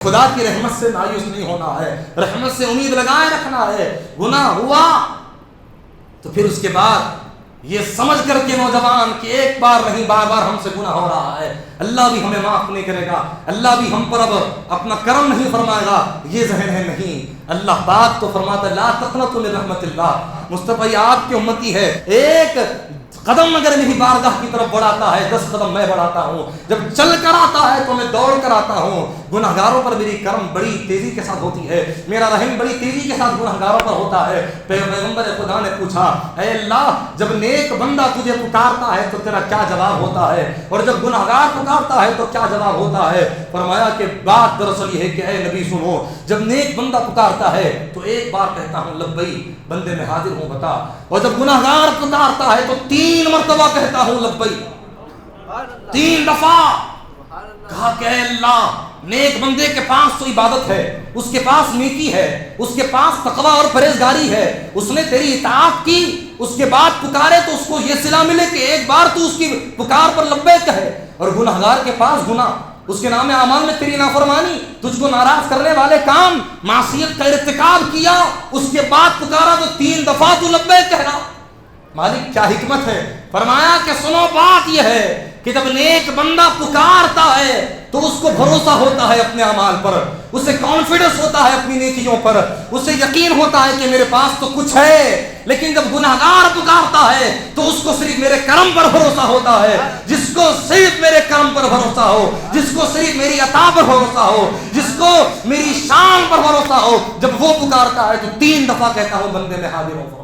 خدا کی رحمت سے مایوس نہیں ہونا ہے، رحمت سے امید لگائے رکھنا ہے۔ گناہ ہوا تو پھر اس کے بعد یہ سمجھ کر کے نوجوان کہ ایک بار نہیں بار بار ہم سے گناہ ہو رہا ہے، اللہ بھی ہمیں معاف نہیں کرے گا، اللہ بھی ہم پر اب اپنا کرم نہیں فرمائے گا، یہ ذہن ہے نہیں۔ اللہ پاک تو فرماتا ہے لا تقنطوا من رحمت اللہ، مصطفی آپ کی امتی ہے، ایک قدم اگر میری بارگاہ کی طرف بڑھاتا ہے 10 قدم میں بڑھاتا ہوں، جب چل کر آتا ہے تو میں دوڑ کر آتا ہوں۔ گناہگاروں پر میری کرم بڑی تیزی کے ساتھ ہوتی ہے، میرا رحم بڑی تیزی کے ساتھ گناہگاروں پر ہوتا ہے۔ پیغمبر خدا نے پوچھا اے اللہ جب نیک بندہ تجھے پکارتا ہے تو تیرا کیا جواب ہوتا ہے، اور جب گناہگار پکارتا ہے تو کیا جواب ہوتا ہے؟ فرمایا کہ بات دراصل یہ ہے کہ اے نبی سنو، جب نیک بندہ پکارتا ہے تو ایک بار کہتا ہوں لبیک بندے میں حاضر ہوں بتا، اور جب گناہگار پکارتا ہے تو 3 مرتبہ کہتا ہوں لبیک، 3 دفعہ کہا کہ اے اللہ نیک بندے کے پاس تو عبادت ہے، اس کے پاس نیکی ہے، اس کے پاس تقوی اور پرہیزگاری ہے، اس نے تیری اطاعت کی، اس کے بعد پکارے تو اس کو یہ صلہ ملے کہ ایک بار تو اس کی پکار پر لبیک کہے، اور گناہگار کے پاس گناہ، اس کے نام اعمال میں تیری نافرمانی، تجھ کو ناراض کرنے والے کام، معصیت کا ارتکاب کیا، اس کے بعد پکارا تو 3 دفعہ تو لبیک کہنا۔ مالک کیا حکمت ہے؟ فرمایا کہ سنو بات یہ ہے کہ جب نیک بندہ پکارتا ہے تو اس کو بھروسہ ہوتا ہے اپنے اعمال پر، اسے کانفیڈنس ہوتا ہے اپنی نیکیوں پر، اسے یقین ہوتا ہے کہ میرے پاس تو کچھ ہے۔ لیکن جب گناہگار پکارتا ہے تو اس کو صرف میرے کرم پر بھروسہ ہوتا ہے۔ جس کو صرف میرے کرم پر بھروسہ ہو، جس کو صرف میری عطا پر بھروسہ ہو، جس کو میری شان پر بھروسہ ہو، جب وہ پکارتا ہے تو 3 دفعہ کہتا ہوں بندے میں حاضر ہوں۔